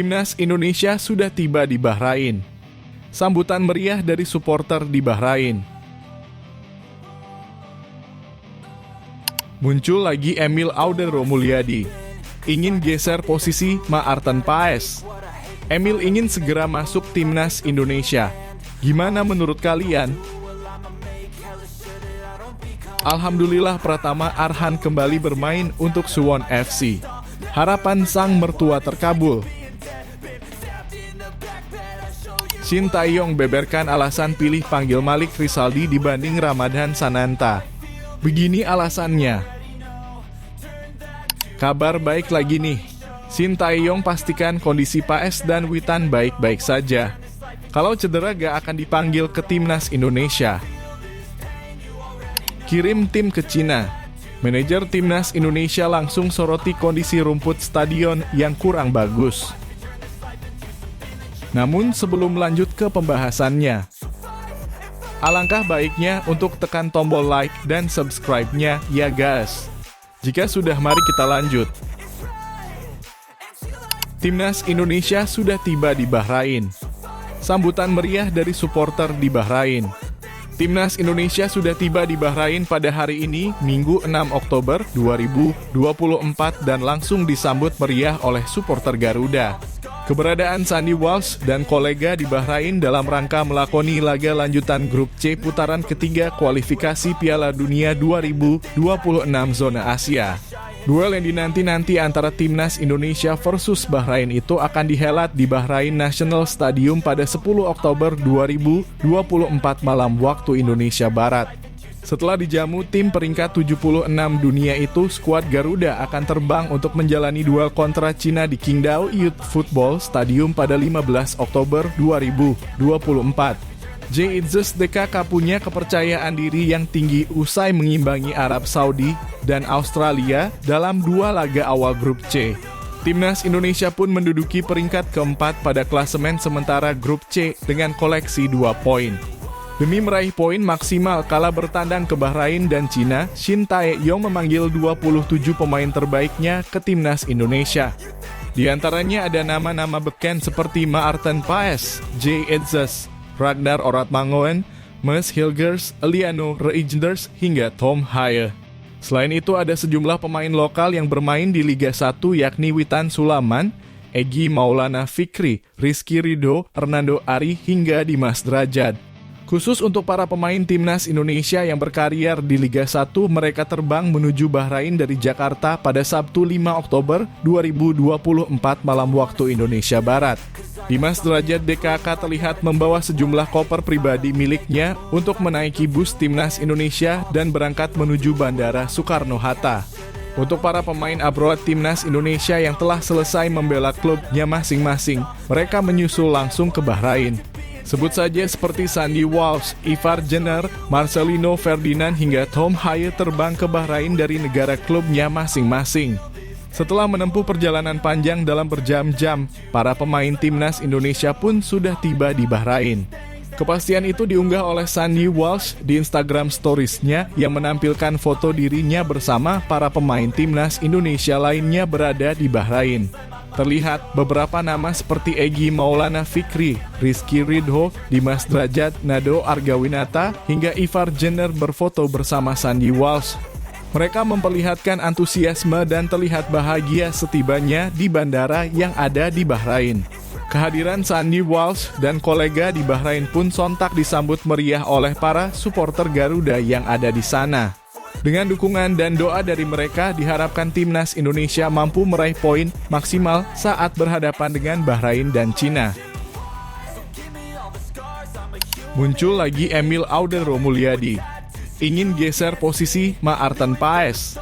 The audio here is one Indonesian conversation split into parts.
Timnas Indonesia sudah tiba di Bahrain. Sambutan meriah dari supporter di Bahrain. Muncul lagi Emil Audero Mulyadi. Ingin geser posisi Maarten Paes. Emil ingin segera masuk Timnas Indonesia. Gimana menurut kalian? Alhamdulillah Pratama Arhan kembali bermain untuk Suwon FC. Harapan sang mertua terkabul. Shin Tae-yong beberkan alasan pilih panggil Malik Rizaldi dibanding Ramadhan Sananta. Begini alasannya. Kabar baik lagi nih. Shin Tae-yong pastikan kondisi Paes dan Witan baik-baik saja. Kalau cedera gak akan dipanggil ke Timnas Indonesia. Kirim tim ke Cina. Manajer Timnas Indonesia langsung soroti kondisi rumput stadion yang kurang bagus. Namun sebelum lanjut ke pembahasannya, alangkah baiknya untuk tekan tombol like dan subscribe-nya ya guys. Jika sudah, mari kita lanjut. Timnas Indonesia sudah tiba di Bahrain. Sambutan meriah dari supporter di Bahrain. Timnas Indonesia sudah tiba di Bahrain pada hari ini, Minggu 6 Oktober 2024 dan langsung disambut meriah oleh supporter Garuda. Keberadaan Sandy Walsh dan kolega di Bahrain dalam rangka melakoni laga lanjutan Grup C putaran ketiga kualifikasi Piala Dunia 2026 zona Asia. Duel yang dinanti-nanti antara Timnas Indonesia versus Bahrain itu akan dihelat di Bahrain National Stadium pada 10 Oktober 2024 malam waktu Indonesia Barat. Setelah dijamu tim peringkat 76 dunia itu, skuad Garuda akan terbang untuk menjalani duel kontra Cina di Qingdao Youth Football Stadium pada 15 Oktober 2024. JITZES DKK punya kepercayaan diri yang tinggi usai mengimbangi Arab Saudi dan Australia dalam dua laga awal Grup C. Timnas Indonesia pun menduduki peringkat keempat pada klasemen sementara Grup C dengan koleksi 2 poin. Demi meraih poin maksimal kala bertandang ke Bahrain dan Cina, Shin Tae-yong memanggil 27 pemain terbaiknya ke Timnas Indonesia. Di antaranya ada nama-nama beken seperti Maarten Paes, JITZES, Ragnar Oratmangoen, Meus Hilgers, Eliano Reijnders, hingga Tom Haye. Selain itu ada sejumlah pemain lokal yang bermain di Liga 1 yakni Witan Sulaiman, Egy Maulana Fikri, Rizky Ridho, Hernando Ari, hingga Dimas Derajat. Khusus untuk para pemain Timnas Indonesia yang berkarier di Liga 1, mereka terbang menuju Bahrain dari Jakarta pada Sabtu 5 Oktober 2024 malam waktu Indonesia Barat. Dimas Derajat DKK terlihat membawa sejumlah koper pribadi miliknya untuk menaiki bus Timnas Indonesia dan berangkat menuju Bandara Soekarno-Hatta. Untuk para pemain abroad Timnas Indonesia yang telah selesai membela klubnya masing-masing, mereka menyusul langsung ke Bahrain. Sebut saja seperti Sandy Walsh, Ivar Jenner, Marcelino Ferdinand hingga Tom Haye terbang ke Bahrain dari negara klubnya masing-masing. Setelah menempuh perjalanan panjang dalam berjam-jam, para pemain Timnas Indonesia pun sudah tiba di Bahrain. Kepastian itu diunggah oleh Sandy Walsh di Instagram Stories-nya yang menampilkan foto dirinya bersama para pemain Timnas Indonesia lainnya berada di Bahrain. Terlihat beberapa nama seperti Egy Maulana Fikri, Rizky Ridho, Dimas Derajat, Nado Argawinata, hingga Ivar Jenner berfoto bersama Sandy Walsh. Mereka memperlihatkan antusiasme dan terlihat bahagia setibanya di bandara yang ada di Bahrain. Kehadiran Sandy Walsh dan kolega di Bahrain pun sontak disambut meriah oleh para supporter Garuda yang ada di sana. Dengan dukungan dan doa dari mereka, diharapkan Timnas Indonesia mampu meraih poin maksimal saat berhadapan dengan Bahrain dan Cina. Muncul lagi Emil Audero Mulyadi. Ingin geser posisi Maarten Paes.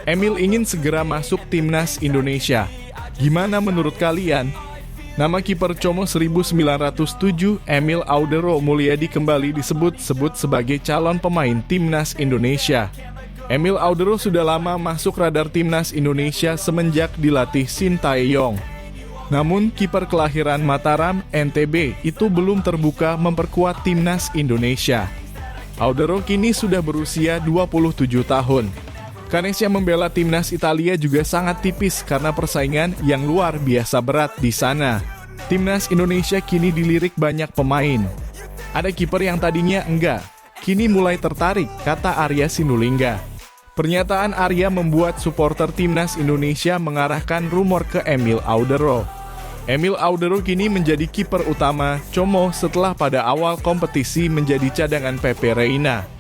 Emil ingin segera masuk Timnas Indonesia. Gimana menurut kalian? Nama kiper Como 1907, Emil Audero Mulyadi kembali disebut-sebut sebagai calon pemain Timnas Indonesia. Emil Audero sudah lama masuk radar Timnas Indonesia semenjak dilatih Shin Tae-yong. Namun, kiper kelahiran Mataram, NTB, itu belum terbuka memperkuat Timnas Indonesia. Audero kini sudah berusia 27 tahun. Canessa membela timnas Italia juga sangat tipis karena persaingan yang luar biasa berat di sana. Timnas Indonesia kini dilirik banyak pemain. Ada kiper yang tadinya enggak, kini mulai tertarik, kata Arya Sinulinga. Pernyataan Arya membuat supporter timnas Indonesia mengarahkan rumor ke Emil Audero. Emil Audero kini menjadi kiper utama Como setelah pada awal kompetisi menjadi cadangan Pepe Reina.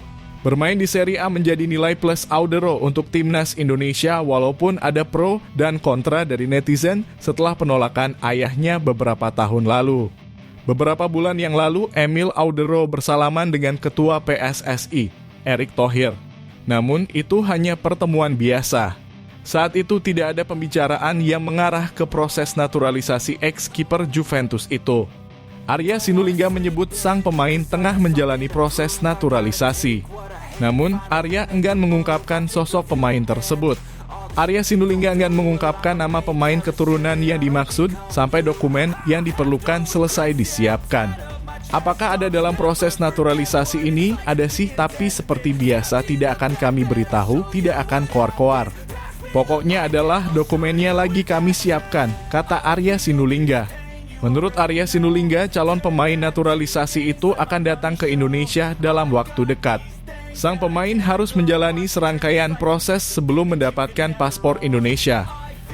Bermain di Serie A menjadi nilai plus Audero untuk timnas Indonesia walaupun ada pro dan kontra dari netizen setelah penolakan ayahnya beberapa tahun lalu. Beberapa bulan yang lalu, Emil Audero bersalaman dengan Ketua PSSI, Erick Thohir. Namun, itu hanya pertemuan biasa. Saat itu tidak ada pembicaraan yang mengarah ke proses naturalisasi ex-kiper Juventus itu. Arya Sinulinga menyebut sang pemain tengah menjalani proses naturalisasi. Namun, Arya enggan mengungkapkan sosok pemain tersebut. Arya Sinulinga enggan mengungkapkan nama pemain keturunan yang dimaksud sampai dokumen yang diperlukan selesai disiapkan. Apakah ada dalam proses naturalisasi ini? Ada sih, tapi seperti biasa tidak akan kami beritahu, tidak akan koar-koar. Pokoknya adalah dokumennya lagi kami siapkan, kata Arya Sinulinga. Menurut Arya Sinulinga, calon pemain naturalisasi itu akan datang ke Indonesia dalam waktu dekat. Sang pemain harus menjalani serangkaian proses sebelum mendapatkan paspor Indonesia.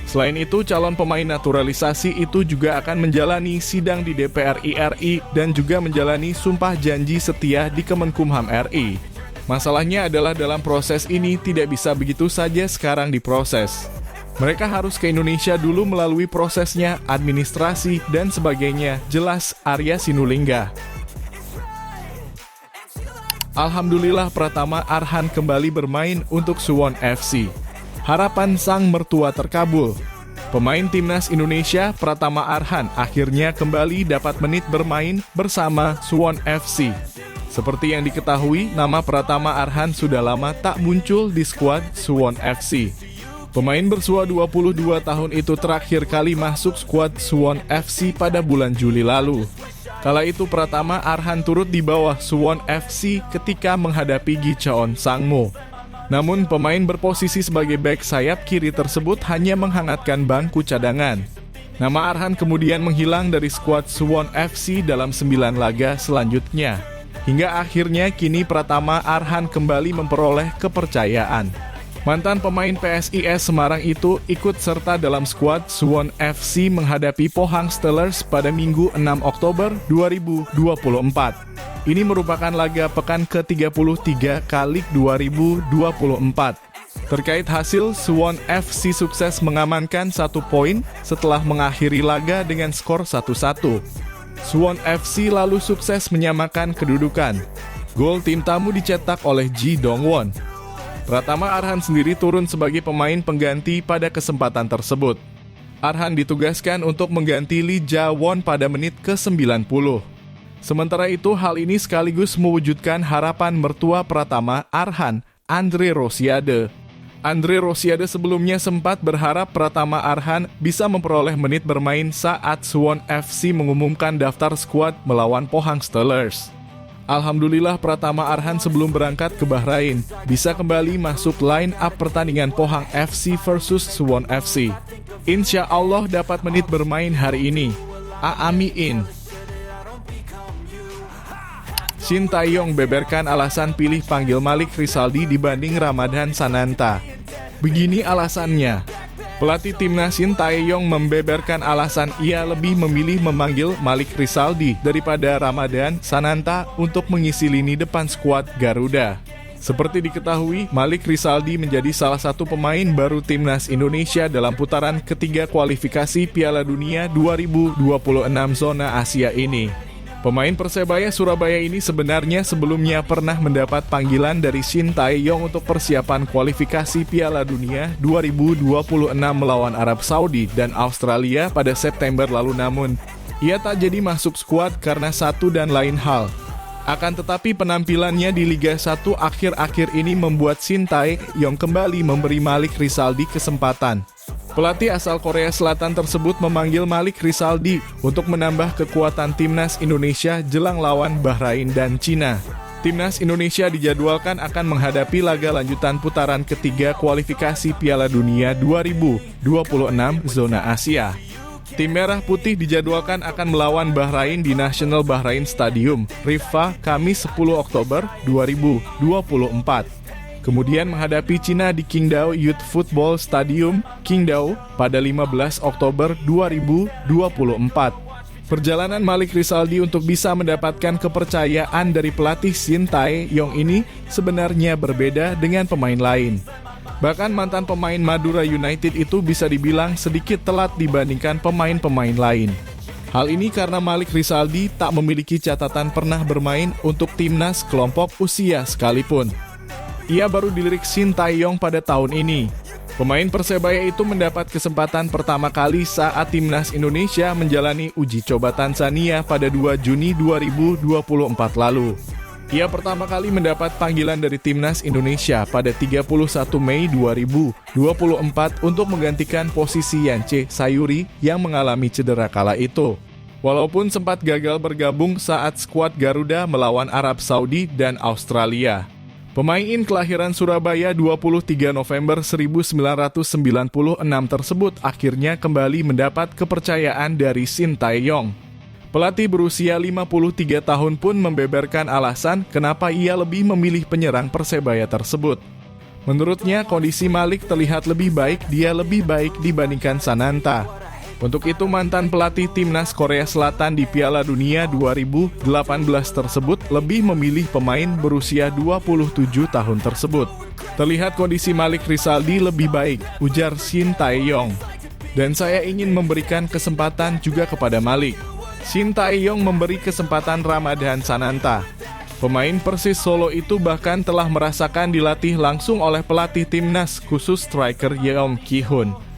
Selain itu, calon pemain naturalisasi itu juga akan menjalani sidang di DPR RI dan juga menjalani sumpah janji setia di Kemenkumham RI. Masalahnya adalah dalam proses ini tidak bisa begitu saja sekarang diproses. Mereka harus ke Indonesia dulu melalui prosesnya, administrasi, dan sebagainya, jelas Arya Sinulinga. Alhamdulillah Pratama Arhan kembali bermain untuk Suwon FC. Harapan sang mertua terkabul. Pemain timnas Indonesia Pratama Arhan akhirnya kembali dapat menit bermain bersama Suwon FC. Seperti yang diketahui, nama Pratama Arhan sudah lama tak muncul di skuad Suwon FC. Pemain bersua 22 tahun itu terakhir kali masuk skuad Suwon FC pada bulan Juli lalu. Kala itu Pratama Arhan turut di bawah Suwon FC ketika menghadapi Gicheon Sangmo. Namun pemain berposisi sebagai bek sayap kiri tersebut hanya menghangatkan bangku cadangan. Nama Arhan kemudian menghilang dari skuad Suwon FC dalam 9 laga selanjutnya. Hingga akhirnya kini Pratama Arhan kembali memperoleh kepercayaan. Mantan pemain PSIS Semarang itu ikut serta dalam skuad Suwon FC menghadapi Pohang Steelers pada Minggu 6 Oktober 2024. Ini merupakan laga pekan ke-33 Kalik 2024. Terkait hasil, Suwon FC sukses mengamankan 1 poin setelah mengakhiri laga dengan skor 1-1. Suwon FC lalu sukses menyamakan kedudukan. Gol tim tamu dicetak oleh Ji Dongwon. Pratama Arhan sendiri turun sebagai pemain pengganti pada kesempatan tersebut. Arhan ditugaskan untuk mengganti Lee Ja-won pada menit ke-90. Sementara itu, hal ini sekaligus mewujudkan harapan mertua Pratama Arhan, Andre Rosiade. Andre Rosiade sebelumnya sempat berharap Pratama Arhan bisa memperoleh menit bermain saat Suwon FC mengumumkan daftar skuad melawan Pohang Steelers. Alhamdulillah Pratama Arhan sebelum berangkat ke Bahrain bisa kembali masuk line up pertandingan Pohang FC versus Suwon FC. Insya Allah dapat menit bermain hari ini. Amin. Shin Tae-yong beberkan alasan pilih panggil Malik Rizaldi dibanding Ramadan Sananta. Begini alasannya. Pelatih timnas Shin Tae-yong membeberkan alasan ia lebih memilih memanggil Malik Rizaldi daripada Ramadan Sananta untuk mengisi lini depan skuad Garuda. Seperti diketahui, Malik Rizaldi menjadi salah satu pemain baru timnas Indonesia dalam putaran ketiga kualifikasi Piala Dunia 2026 zona Asia ini. Pemain Persebaya Surabaya ini sebenarnya sebelumnya pernah mendapat panggilan dari Shin Tae-yong untuk persiapan kualifikasi Piala Dunia 2026 melawan Arab Saudi dan Australia pada September lalu, namun ia tak jadi masuk skuad karena satu dan lain hal. Akan tetapi penampilannya di Liga 1 akhir-akhir ini membuat Shin Tae-yong kembali memberi Malik Rizaldi kesempatan. Pelatih asal Korea Selatan tersebut memanggil Malik Rizaldi untuk menambah kekuatan timnas Indonesia jelang lawan Bahrain dan Cina. Timnas Indonesia dijadwalkan akan menghadapi laga lanjutan putaran ketiga kualifikasi Piala Dunia 2026 zona Asia. Tim Merah Putih dijadwalkan akan melawan Bahrain di National Bahrain Stadium, Riffa, Kamis 10 Oktober 2024. Kemudian menghadapi Cina di Qingdao Youth Football Stadium, Qingdao, pada 15 Oktober 2024. Perjalanan Malik Rizaldi untuk bisa mendapatkan kepercayaan dari pelatih Shin Tae-yong ini sebenarnya berbeda dengan pemain lain. Bahkan mantan pemain Madura United itu bisa dibilang sedikit telat dibandingkan pemain-pemain lain. Hal ini karena Malik Rizaldi tak memiliki catatan pernah bermain untuk timnas kelompok usia sekalipun. Ia baru dilirik Shin Tae-yong pada tahun ini. Pemain Persebaya itu mendapat kesempatan pertama kali saat Timnas Indonesia menjalani uji coba Tanzania pada 2 Juni 2024 lalu. Ia pertama kali mendapat panggilan dari Timnas Indonesia pada 31 Mei 2024 untuk menggantikan posisi Yance Sayuri yang mengalami cedera kala itu. Walaupun sempat gagal bergabung saat skuad Garuda melawan Arab Saudi dan Australia. Pemain kelahiran Surabaya 23 November 1996 tersebut akhirnya kembali mendapat kepercayaan dari Shin Tae-yong. Pelatih berusia 53 tahun pun membeberkan alasan kenapa ia lebih memilih penyerang Persebaya tersebut. Menurutnya, kondisi Malik terlihat lebih baik dibandingkan Sananta. Untuk itu, mantan pelatih Timnas Korea Selatan di Piala Dunia 2018 tersebut lebih memilih pemain berusia 27 tahun tersebut. Terlihat kondisi Malik Rizaldi lebih baik, ujar Shin Tae-yong. Dan saya ingin memberikan kesempatan juga kepada Malik. Shin Tae-yong memberi kesempatan Ramadan Sananta. Pemain Persis Solo itu bahkan telah merasakan dilatih langsung oleh pelatih timnas khusus striker Yeom Ki-hun.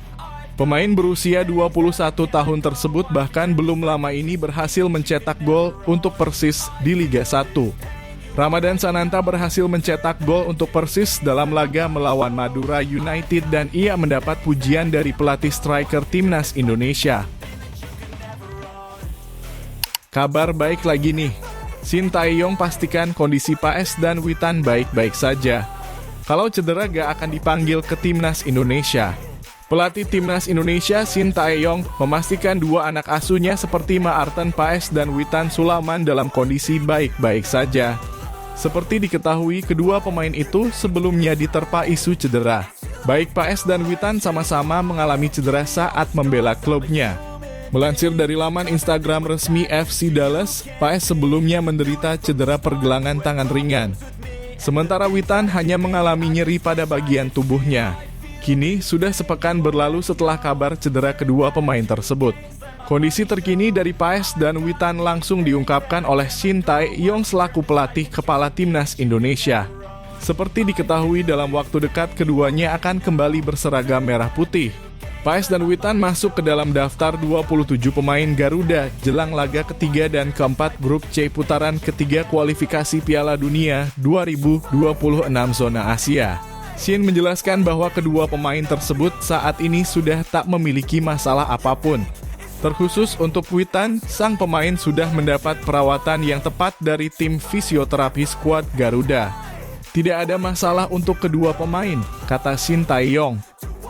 Pemain berusia 21 tahun tersebut bahkan belum lama ini berhasil mencetak gol untuk Persis di Liga 1. Ramadan Sananta berhasil mencetak gol untuk Persis dalam laga melawan Madura United dan ia mendapat pujian dari pelatih striker Timnas Indonesia. Kabar baik lagi nih, Shin Tae-yong pastikan kondisi Paes dan Witan baik-baik saja. Kalau cedera gak akan dipanggil ke Timnas Indonesia. Pelatih Timnas Indonesia Shin Tae-yong memastikan dua anak asuhnya seperti Maarten Paes dan Witan Sulaiman dalam kondisi baik-baik saja. Seperti diketahui, kedua pemain itu sebelumnya diterpa isu cedera. Baik Paes dan Witan sama-sama mengalami cedera saat membela klubnya. Melansir dari laman Instagram resmi FC Dallas, Paes sebelumnya menderita cedera pergelangan tangan ringan. Sementara Witan hanya mengalami nyeri pada bagian tubuhnya. Kini sudah sepekan berlalu setelah kabar cedera kedua pemain tersebut. Kondisi terkini dari Paes dan Witan langsung diungkapkan oleh Shin Tae-yong selaku pelatih kepala Timnas Indonesia. Seperti diketahui dalam waktu dekat keduanya akan kembali berseragam merah putih. Paes dan Witan masuk ke dalam daftar 27 pemain Garuda jelang laga ketiga dan keempat grup C putaran ketiga kualifikasi Piala Dunia 2026 zona Asia. Shin menjelaskan bahwa kedua pemain tersebut saat ini sudah tak memiliki masalah apapun. Terkhusus untuk Witan, sang pemain sudah mendapat perawatan yang tepat dari tim fisioterapi skuad Garuda. Tidak ada masalah untuk kedua pemain, kata Shin Tae-yong.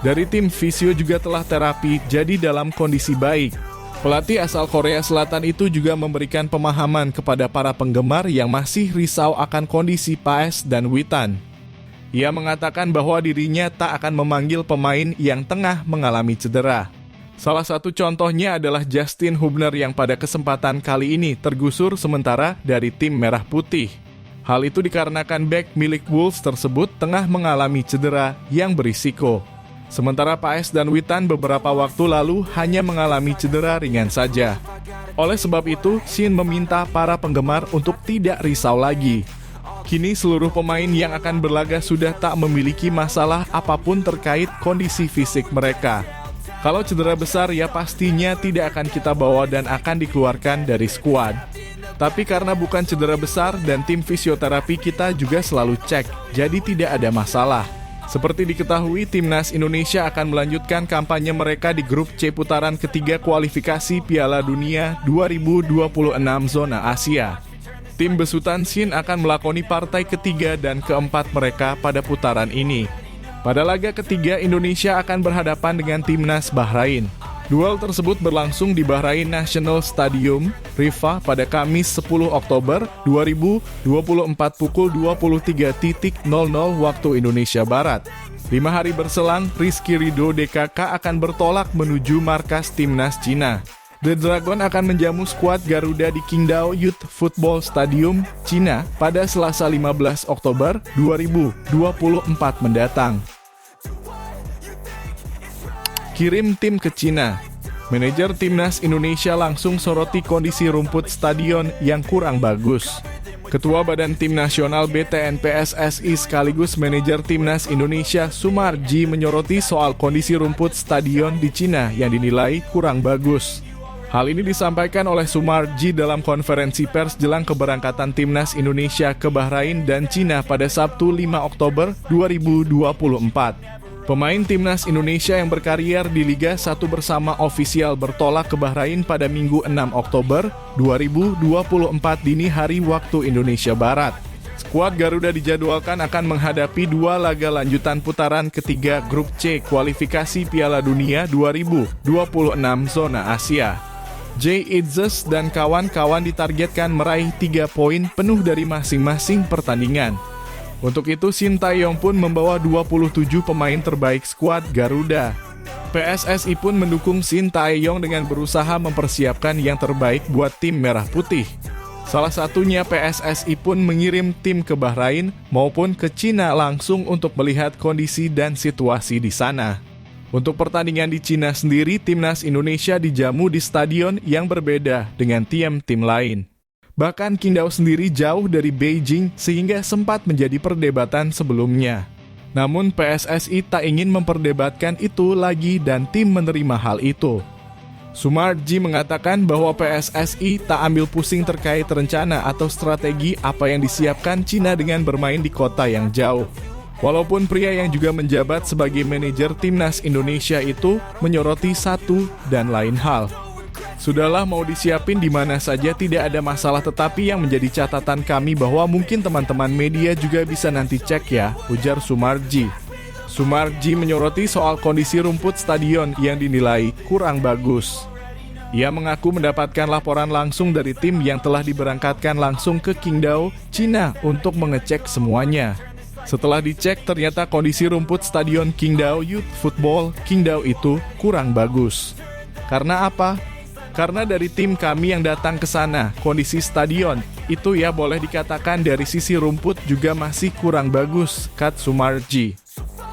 Dari tim fisio juga telah terapi, jadi dalam kondisi baik. Pelatih asal Korea Selatan itu juga memberikan pemahaman kepada para penggemar yang masih risau akan kondisi Paes dan Witan. Ia mengatakan bahwa dirinya tak akan memanggil pemain yang tengah mengalami cedera. Salah satu contohnya adalah Justin Hubner yang pada kesempatan kali ini tergusur sementara dari tim Merah Putih. Hal itu dikarenakan bek milik Wolves tersebut tengah mengalami cedera yang berisiko. Sementara Paes dan Witan beberapa waktu lalu hanya mengalami cedera ringan saja. Oleh sebab itu, Shin meminta para penggemar untuk tidak risau lagi. Kini seluruh pemain yang akan berlaga sudah tak memiliki masalah apapun terkait kondisi fisik mereka. Kalau cedera besar ya pastinya tidak akan kita bawa dan akan dikeluarkan dari skuad. Tapi karena bukan cedera besar dan tim fisioterapi kita juga selalu cek, jadi tidak ada masalah. Seperti diketahui, Timnas Indonesia akan melanjutkan kampanye mereka di grup C putaran ketiga kualifikasi Piala Dunia 2026 zona Asia. Tim besutan Shin akan melakoni partai ketiga dan keempat mereka pada putaran ini. Pada laga ketiga, Indonesia akan berhadapan dengan Timnas Bahrain. Duel tersebut berlangsung di Bahrain National Stadium, Rifah pada Kamis 10 Oktober 2024 pukul 23.00 waktu Indonesia Barat. 5 hari berselang, Rizky Ridho DKK akan bertolak menuju markas Timnas Cina. The Dragon akan menjamu skuad Garuda di Qingdao Youth Football Stadium, Cina pada Selasa 15 Oktober 2024 mendatang. Kirim tim ke Cina. Manajer Timnas Indonesia langsung soroti kondisi rumput stadion yang kurang bagus. Ketua Badan Tim Nasional BTN PSSI sekaligus manajer Timnas Indonesia Sumarji menyoroti soal kondisi rumput stadion di Cina yang dinilai kurang bagus. Hal ini disampaikan oleh Sumarji dalam konferensi pers jelang keberangkatan Timnas Indonesia ke Bahrain dan Cina pada Sabtu 5 Oktober 2024. Pemain Timnas Indonesia yang berkarier di Liga 1 bersama ofisial bertolak ke Bahrain pada Minggu 6 Oktober 2024 dini hari waktu Indonesia Barat. Skuad Garuda dijadwalkan akan menghadapi 2 laga lanjutan putaran ketiga Grup C kualifikasi Piala Dunia 2026 zona Asia. Jay Itzes dan kawan-kawan ditargetkan meraih 3 poin penuh dari masing-masing pertandingan. Untuk itu, Shin Tae-yong pun membawa 27 pemain terbaik skuad Garuda. PSSI pun mendukung Shin Tae-yong dengan berusaha mempersiapkan yang terbaik buat tim Merah Putih. Salah satunya PSSI pun mengirim tim ke Bahrain maupun ke Cina langsung untuk melihat kondisi dan situasi di sana. Untuk pertandingan di Cina sendiri, Timnas Indonesia dijamu di stadion yang berbeda dengan tim-tim lain. Bahkan Qingdao sendiri jauh dari Beijing sehingga sempat menjadi perdebatan sebelumnya. Namun PSSI tak ingin memperdebatkan itu lagi dan tim menerima hal itu. Sumarji mengatakan bahwa PSSI tak ambil pusing terkait rencana atau strategi apa yang disiapkan Cina dengan bermain di kota yang jauh. Walaupun pria yang juga menjabat sebagai manajer Timnas Indonesia itu menyoroti satu dan lain hal. Sudahlah, mau disiapin di mana saja tidak ada masalah, tetapi yang menjadi catatan kami bahwa mungkin teman-teman media juga bisa nanti cek ya, ujar Sumarji. Sumarji menyoroti soal kondisi rumput stadion yang dinilai kurang bagus. Ia mengaku mendapatkan laporan langsung dari tim yang telah diberangkatkan langsung ke Qingdao, Cina untuk mengecek semuanya. Setelah dicek, ternyata kondisi rumput stadion Qingdao Youth Football Qingdao itu kurang bagus. Karena apa? Karena dari tim kami yang datang ke sana, kondisi stadion itu ya boleh dikatakan dari sisi rumput juga masih kurang bagus, kata Sumarji.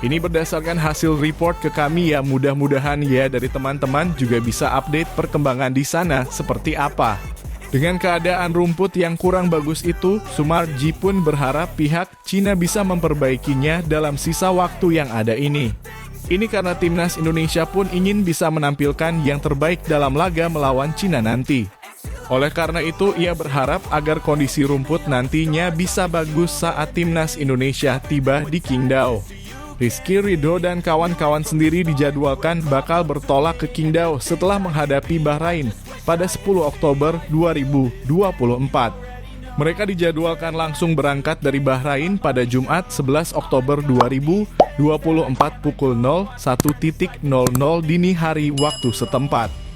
Ini berdasarkan hasil report ke kami ya, mudah-mudahan ya dari teman-teman juga bisa update perkembangan di sana seperti apa. Dengan keadaan rumput yang kurang bagus itu, Sumarji pun berharap pihak Cina bisa memperbaikinya dalam sisa waktu yang ada ini. Ini karena Timnas Indonesia pun ingin bisa menampilkan yang terbaik dalam laga melawan Cina nanti. Oleh karena itu, ia berharap agar kondisi rumput nantinya bisa bagus saat Timnas Indonesia tiba di Qingdao. Rizky Ridho dan kawan-kawan sendiri dijadwalkan bakal bertolak ke Qingdao setelah menghadapi Bahrain pada 10 Oktober 2024. Mereka dijadwalkan langsung berangkat dari Bahrain pada Jumat 11 Oktober 2024 pukul 01.00 dini hari waktu setempat.